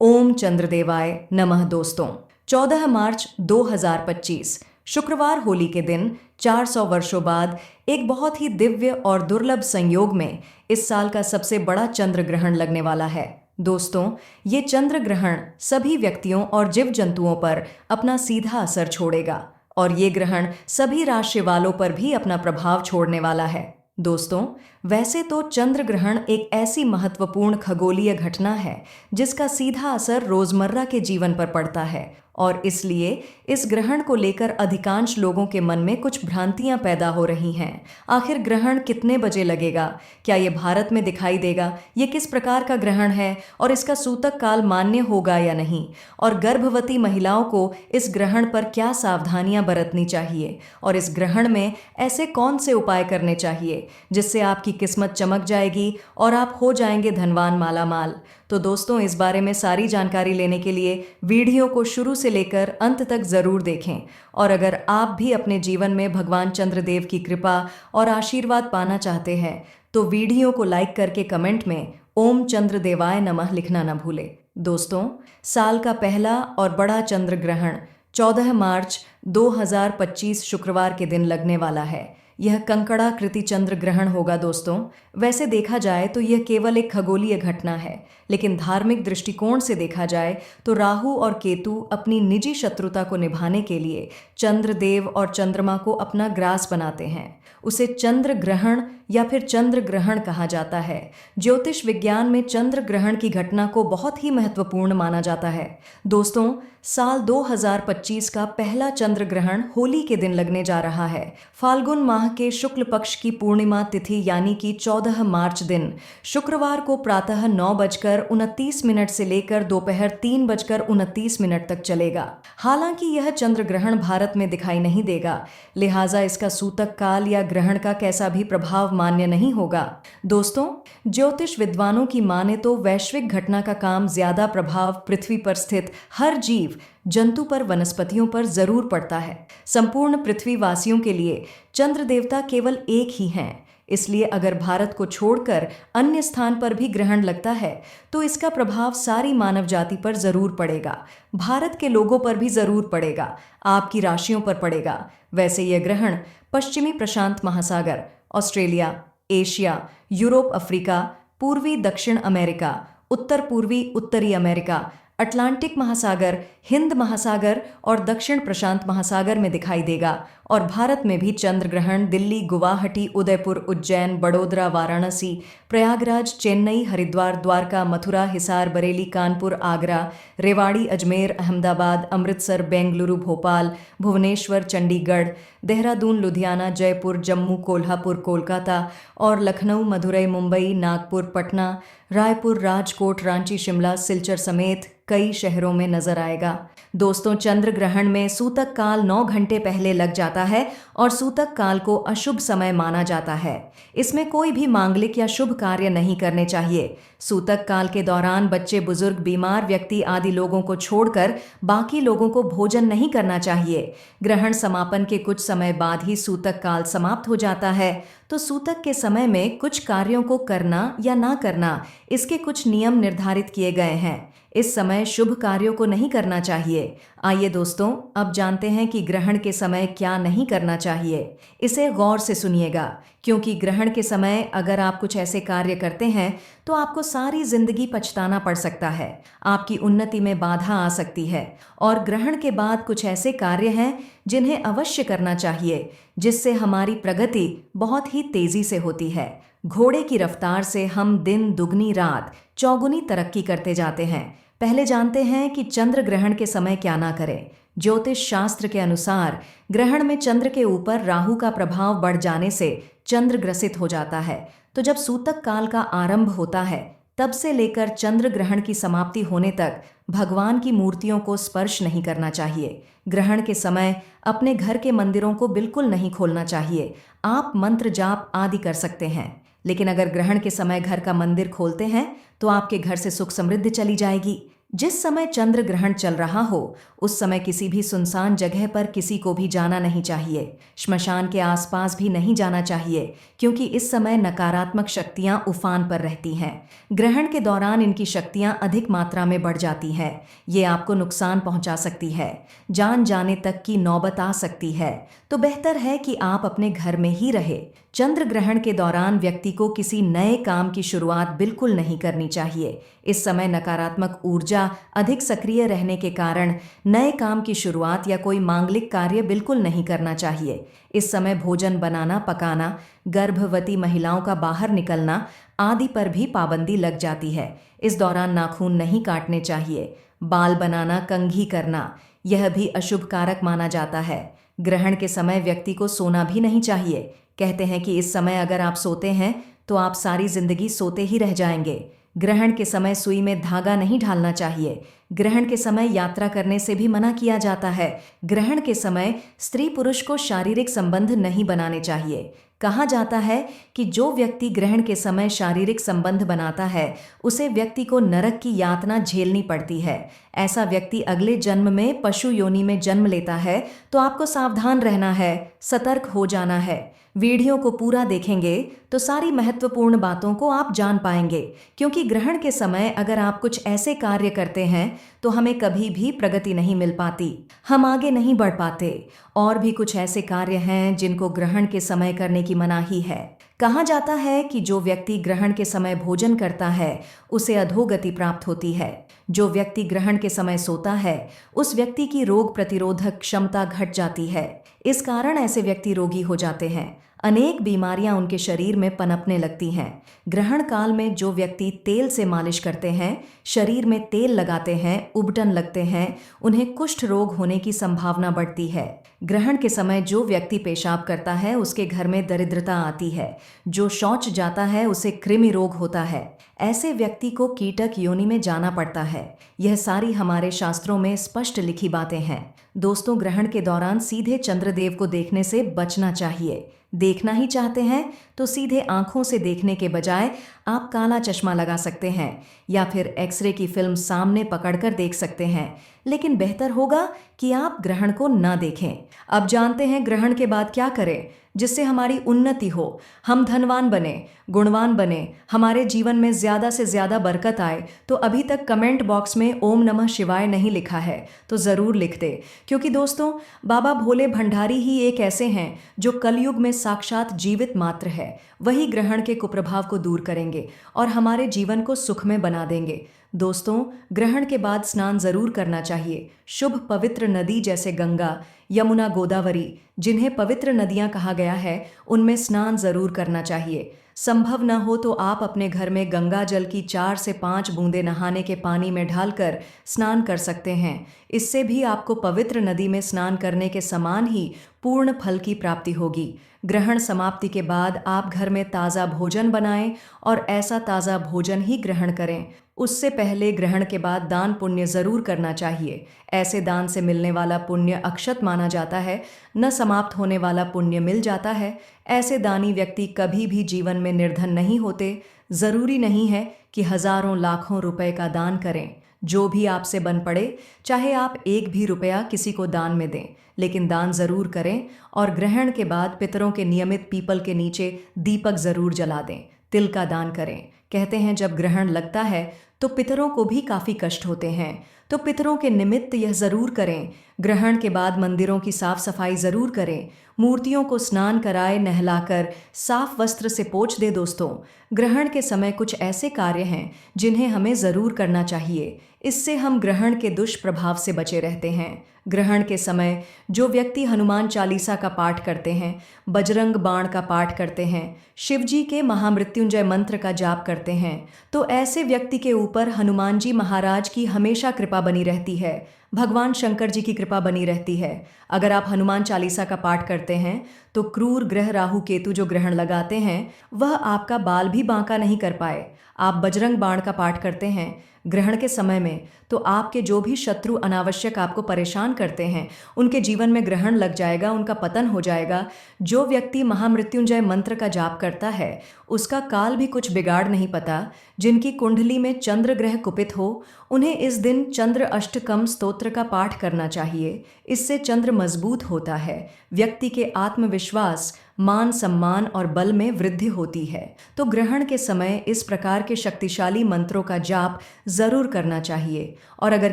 ओम चंद्रदेवाय नमः दोस्तों। 14 मार्च 2025 शुक्रवार होली के दिन 400 वर्षों बाद एक बहुत ही दिव्य और दुर्लभ संयोग में इस साल का सबसे बड़ा चंद्र ग्रहण लगने वाला है। दोस्तों, ये चंद्र ग्रहण सभी व्यक्तियों और जीव जंतुओं पर अपना सीधा असर छोड़ेगा और ये ग्रहण सभी राशि वालों पर भी अपना प्रभाव छोड़ने वाला है। दोस्तों, वैसे तो चंद्र ग्रहण एक ऐसी महत्वपूर्ण खगोलीय घटना है जिसका सीधा असर रोजमर्रा के जीवन पर पड़ता है और इसलिए इस ग्रहण को लेकर अधिकांश लोगों के मन में कुछ भ्रांतियां पैदा हो रही हैं। आखिर ग्रहण कितने बजे लगेगा? क्या ये भारत में दिखाई देगा? ये किस प्रकार का ग्रहण है और इसका सूतक काल मान्य होगा या नहीं? और गर्भवती महिलाओं को इस ग्रहण पर क्या सावधानियां बरतनी चाहिए और इस ग्रहण में ऐसे कौन से उपाय करने चाहिए जिससे आपकी किस्मत चमक जाएगी और आप हो जाएंगे धनवान मालामाल। तो दोस्तों, इस बारे में सारी जानकारी लेने के लिए वीडियो को शुरू से लेकर अंत तक जरूर देखें। और अगर आप भी अपने जीवन में भगवान चंद्रदेव की कृपा और आशीर्वाद पाना चाहते हैं तो वीडियो को लाइक करके कमेंट में ओम चंद्रदेवाय नमः लिखना न भूलें। दोस्तों, साल का पहला और बड़ा चंद्र ग्रहण 14 मार्च 2025 शुक्रवार के दिन लगने वाला है। यह कंकड़ाकृति चंद्र ग्रहण होगा। दोस्तों, वैसे देखा जाए तो यह केवल एक खगोलीय घटना है, लेकिन धार्मिक दृष्टिकोण से देखा जाए तो राहु और केतु अपनी निजी शत्रुता को निभाने के लिए चंद्रदेव और चंद्रमा को अपना ग्रास बनाते हैं। उसे चंद्र ग्रहण या फिर चंद्र ग्रहण कहा जाता है। ज्योतिष विज्ञान में चंद्र ग्रहण की घटना को बहुत ही महत्वपूर्ण माना जाता है। दोस्तों, साल 2025 का पहला चंद्र ग्रहण होली के दिन लगने जा रहा है। फाल्गुन माह के शुक्ल पक्ष की पूर्णिमा तिथि यानी कि 14 मार्च दिन शुक्रवार को प्रातः 9:29 से लेकर दोपहर 3:29 तक चलेगा। हालांकि यह चंद्र ग्रहण भारत में दिखाई नहीं देगा, लिहाजा इसका सूतक काल या ग्रहण का कैसा भी प्रभाव मान्य नहीं होगा। दोस्तों, ज्योतिष विद्वानों की माने तो वैश्विक घटना का काम ज्यादा प्रभाव पृथ्वी पर स्थित हर जीव जंतु पर, वनस्पतियों पर जरूर पड़ता है। संपूर्ण पृथ्वी वासियों के लिए चंद्र देवता केवल एक ही हैं। इसलिए अगर भारत को छोड़कर अन्य स्थान पर भी ग्रहण लगता है तो इसका प्रभाव सारी मानव जाति पर जरूर पड़ेगा। भारत के लोगों पर भी जरूर पड़ेगा, आपकी राशियों पर पड़ेगा। वैसे यह ग्रहण पश्चिमी प्रशांत महासागर, ऑस्ट्रेलिया, एशिया, यूरोप, अफ्रीका, पूर्वी दक्षिण अमेरिका, उत्तर पूर्वी उत्तरी अमेरिका, अटलांटिक महासागर, हिंद महासागर और दक्षिण प्रशांत महासागर में दिखाई देगा। और भारत में भी चंद्र ग्रहण दिल्ली, गुवाहाटी, उदयपुर, उज्जैन, बड़ोदरा, वाराणसी, प्रयागराज, चेन्नई, हरिद्वार, द्वारका, मथुरा, हिसार, बरेली, कानपुर, आगरा, रेवाड़ी, अजमेर, अहमदाबाद, अमृतसर, बेंगलुरु, भोपाल, भुवनेश्वर, चंडीगढ़, देहरादून, लुधियाना, जयपुर, जम्मू, कोल्हापुर, कोलकाता और लखनऊ, मदुरई, मुंबई, नागपुर, पटना, रायपुर, राजकोट, रांची, शिमला, सिलचर समेत कई शहरों में नजर आएगा। दोस्तों, चंद्र ग्रहण में सूतक काल 9 घंटे पहले लग जाता है और सूतक काल को अशुभ समय माना जाता है। इसमें कोई भी मांगलिक या शुभ कार्य नहीं करने चाहिए। सूतक काल के दौरान बच्चे, बुजुर्ग, बीमार व्यक्ति आदि लोगों को छोड़कर बाकी लोगों को भोजन नहीं करना चाहिए। ग्रहण समापन के कुछ समय बाद ही सूतक काल समाप्त हो जाता है, तो सूतक के समय में कुछ कार्यों को करना या ना करना, इसके कुछ नियम निर्धारित किए गए हैं। इस समय शुभ कार्यों को नहीं करना चाहिए। आइए दोस्तों, अब जानते हैं कि ग्रहण के समय क्या नहीं करना चाहिए। इसे गौर से सुनिएगा, क्योंकि ग्रहण के समय अगर आप कुछ ऐसे कार्य करते हैं तो आपको सारी जिंदगी पछताना पड़ सकता है, आपकी उन्नति में बाधा आ सकती है। और ग्रहण के बाद कुछ ऐसे कार्य हैं जिन्हें अवश्य करना चाहिए, जिससे हमारी प्रगति बहुत ही तेजी से होती है। घोड़े की रफ्तार से हम दिन दुगनी रात चौगुनी तरक्की करते जाते हैं। पहले जानते हैं कि चंद्र ग्रहण के समय क्या ना करें। ज्योतिष शास्त्र के अनुसार ग्रहण में चंद्र के ऊपर राहु का प्रभाव बढ़ जाने से चंद्र ग्रसित हो जाता है। तो जब सूतक काल का आरंभ होता है तब से लेकर चंद्र ग्रहण की समाप्ति होने तक भगवान की मूर्तियों को स्पर्श नहीं करना चाहिए। ग्रहण के समय अपने घर के मंदिरों को बिल्कुल नहीं खोलना चाहिए। आप मंत्र जाप आदि कर सकते हैं, लेकिन अगर ग्रहण के समय घर का मंदिर खोलते हैं तो आपके घर से सुख समृद्धि चली जाएगी। जिस समय चंद्र ग्रहण चल रहा हो उस समय किसी भी सुनसान जगह पर किसी को भी जाना नहीं चाहिए। श्मशान के आसपास भी नहीं जाना चाहिए, क्योंकि इस समय नकारात्मक शक्तियां उफान पर रहती हैं। ग्रहण के दौरान इनकी शक्तियां अधिक मात्रा में बढ़ जाती हैं। ये आपको नुकसान पहुंचा सकती है, जान जाने तक की नौबत आ सकती है। तो बेहतर है कि आप अपने घर में ही रहे। चंद्र ग्रहण के दौरान व्यक्ति को किसी नए काम की शुरुआत बिल्कुल नहीं करनी चाहिए। इस समय नकारात्मक ऊर्जा अधिक सक्रिय रहने के कारण नए काम की शुरुआत या कोई मांगलिक कार्य बिल्कुल नहीं करना चाहिए। इस समय भोजन बनाना, पकाना, गर्भवती महिलाओं का बाहर निकलना आदि पर भी पाबंदी लग जाती है। इस दौरान नाखून नहीं काटने चाहिए। बाल बनाना, कंघी करना, यह भी अशुभ कारक माना जाता है। ग्रहण के समय व्यक्ति को सोना भी नहीं चाहिए। कहते हैं कि इस समय अगर आप सोते हैं तो आप सारी जिंदगी सोते ही रह जाएंगे। ग्रहण के समय सुई में धागा नहीं डालना चाहिए। ग्रहण के समय यात्रा करने से भी मना किया जाता है। ग्रहण के समय स्त्री पुरुष को शारीरिक संबंध नहीं बनाने चाहिए। कहा जाता है कि जो व्यक्ति ग्रहण के समय शारीरिक संबंध बनाता है उसे व्यक्ति को नरक की यातना झेलनी पड़ती है। ऐसा व्यक्ति अगले जन्म में पशु योनि में जन्म लेता है। तो आपको सावधान रहना है, सतर्क हो जाना है। वीडियो को पूरा देखेंगे तो सारी महत्वपूर्ण बातों को आप जान पाएंगे, क्योंकि ग्रहण के समय अगर आप कुछ ऐसे कार्य करते हैं तो हमें कभी भी प्रगति नहीं मिल पाती, हम आगे नहीं बढ़ पाते। और भी कुछ ऐसे कार्य हैं जिनको ग्रहण के समय करने की मनाही है। कहा जाता है कि जो व्यक्ति ग्रहण के समय भोजन करता है उसे अधोगति प्राप्त होती है। जो व्यक्ति ग्रहण के समय सोता है उस व्यक्ति की रोग प्रतिरोधक क्षमता घट जाती है। इस कारण ऐसे व्यक्ति रोगी हो जाते हैं। अनेक बीमारियां उनके शरीर में पनपने लगती हैं। ग्रहण काल में जो व्यक्ति तेल से मालिश करते हैं, शरीर में तेल लगाते हैं, उबटन लगते हैं, उन्हें कुष्ठ रोग होने की संभावना बढ़ती है। ग्रहण के समय जो व्यक्ति पेशाब करता है उसके घर में दरिद्रता आती है। जो शौच जाता है उसे कृमि रोग होता है। ऐसे व्यक्ति को कीटक योनि में जाना पड़ता है। यह सारी हमारे शास्त्रों में स्पष्ट लिखी बातें हैं। दोस्तों, ग्रहण के दौरान सीधे चंद्रदेव को देखने से बचना चाहिए। देखना ही चाहते हैं तो सीधे आंखों से देखने के बजाय आप काला चश्मा लगा सकते हैं या फिर एक्सरे की फिल्म सामने पकड़कर देख सकते हैं, लेकिन बेहतर होगा कि आप ग्रहण को न देखें। अब जानते हैं ग्रहण के बाद क्या करें जिससे हमारी उन्नति हो, हम धनवान बने, गुणवान बने, हमारे जीवन में ज़्यादा से ज़्यादा बरकत आए। तो अभी तक कमेंट बॉक्स में ओम नमः शिवाय नहीं लिखा है तो ज़रूर लिख दे, क्योंकि दोस्तों बाबा भोले भंडारी ही एक ऐसे हैं जो कलयुग में साक्षात जीवित मात्र है। वही ग्रहण के कुप्रभाव को दूर करेंगे और हमारे जीवन को सुखमय बना देंगे। दोस्तों, ग्रहण के बाद स्नान जरूर करना चाहिए। शुभ पवित्र नदी जैसे गंगा, यमुना, गोदावरी, जिन्हें पवित्र नदियां कहा गया है, उनमें स्नान जरूर करना चाहिए। संभव न हो तो आप अपने घर में गंगा जल की 4 से 5 बूंदें नहाने के पानी में डालकर स्नान कर सकते हैं। इससे भी आपको पवित्र नदी में स्नान करने के समान ही पूर्ण फल की प्राप्ति होगी। ग्रहण समाप्ति के बाद आप घर में ताज़ा भोजन बनाएं और ऐसा ताज़ा भोजन ही ग्रहण करें। उससे पहले ग्रहण के बाद दान पुण्य जरूर करना चाहिए। ऐसे दान से मिलने वाला पुण्य अक्षत माना जाता है, न समाप्त होने वाला पुण्य मिल जाता है। ऐसे दानी व्यक्ति कभी भी जीवन में निर्धन नहीं होते। जरूरी नहीं है कि हजारों लाखों रुपए का दान करें। जो भी आपसे बन पड़े, चाहे आप 1 भी रुपया किसी को दान में दें, लेकिन दान जरूर करें। और ग्रहण के बाद पितरों के नियमित पीपल के नीचे दीपक जरूर जला दें। तिल का दान करें। कहते हैं जब ग्रहण लगता है तो पितरों को भी काफ़ी कष्ट होते हैं, तो पितरों के निमित्त यह ज़रूर करें। ग्रहण के बाद मंदिरों की साफ सफाई ज़रूर करें। मूर्तियों को स्नान कराए, नहलाकर साफ वस्त्र से पोंछ दे। दोस्तों, ग्रहण के समय कुछ ऐसे कार्य हैं जिन्हें हमें ज़रूर करना चाहिए। इससे हम ग्रहण के दुष्प्रभाव से बचे रहते हैं। ग्रहण के समय जो व्यक्ति हनुमान चालीसा का पाठ करते हैं, बजरंग बाण का पाठ करते हैं, शिवजी के महामृत्युंजय मंत्र का जाप करते हैं, तो ऐसे व्यक्ति के ऊपर हनुमान जी महाराज की हमेशा कृपा बनी रहती है। भगवान शंकर जी की कृपा बनी रहती है। अगर आप हनुमान चालीसा का पाठ करते हैं तो क्रूर ग्रह राहु केतु जो ग्रहण लगाते हैं वह आपका बाल भी बांका नहीं कर पाए। आप बजरंग बाण का पाठ करते हैं, ग्रहण के समय में तो आपके जो भी शत्रु अनावश्यक आपको परेशान करते हैं उनके जीवन में ग्रहण लग जाएगा, उनका पतन हो जाएगा। जो व्यक्ति महामृत्युंजय मंत्र का जाप करता है उसका काल भी कुछ बिगाड़ नहीं पता। जिनकी कुंडली में चंद्र ग्रह कुपित हो उन्हें इस दिन चंद्र अष्टकम स्तोत्र का पाठ करना चाहिए। इससे चंद्र मजबूत होता है, व्यक्ति के आत्मविश्वास, मान सम्मान और बल में वृद्धि होती है। तो ग्रहण के समय इस प्रकार के शक्तिशाली मंत्रों का जाप जरूर करना चाहिए। और अगर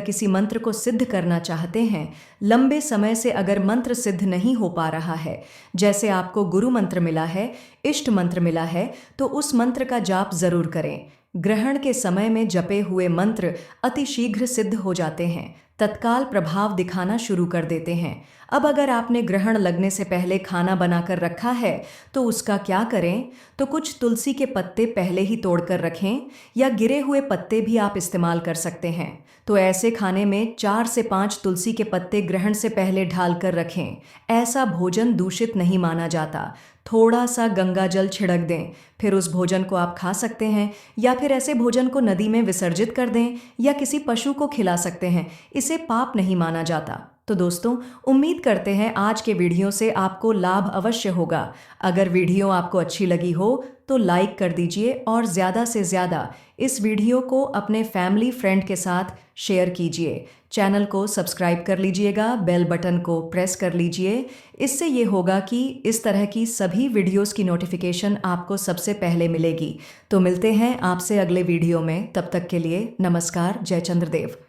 किसी मंत्र को सिद्ध करना चाहते हैं, लंबे समय से अगर मंत्र सिद्ध नहीं हो पा रहा है, जैसे आपको गुरु मंत्र मिला है, इष्ट मंत्र मिला है, तो उस मंत्र का जाप जरूर करें। ग्रहण के समय में जपे हुए मंत्र अतिशीघ्र सिद्ध हो जाते हैं, तत्काल प्रभाव दिखाना शुरू कर देते हैं। अब अगर आपने ग्रहण लगने से पहले खाना बनाकर रखा है तो उसका क्या करें? तो कुछ तुलसी के पत्ते पहले ही तोड़कर रखें, या गिरे हुए पत्ते भी आप इस्तेमाल कर सकते हैं। तो ऐसे खाने में 4 से 5 तुलसी के पत्ते ग्रहण से पहले ढालकर रखें। ऐसा भोजन दूषित नहीं माना जाता। थोड़ा सा गंगा जल छिड़क दें, फिर उस भोजन को आप खा सकते हैं, या फिर ऐसे भोजन को नदी में विसर्जित कर दें या किसी पशु को खिला सकते हैं। इसे पाप नहीं माना जाता। तो दोस्तों, उम्मीद करते हैं आज के वीडियो से आपको लाभ अवश्य होगा। अगर वीडियो आपको अच्छी लगी हो तो लाइक कर दीजिए और ज़्यादा से ज़्यादा इस वीडियो को अपने फैमिली फ्रेंड के साथ शेयर कीजिए। चैनल को सब्सक्राइब कर लीजिएगा, बेल बटन को प्रेस कर लीजिए। इससे ये होगा कि इस तरह की सभी वीडियोस की नोटिफिकेशन आपको सबसे पहले मिलेगी। तो मिलते हैं आपसे अगले वीडियो में। तब तक के लिए नमस्कार। जय चंद्रदेव।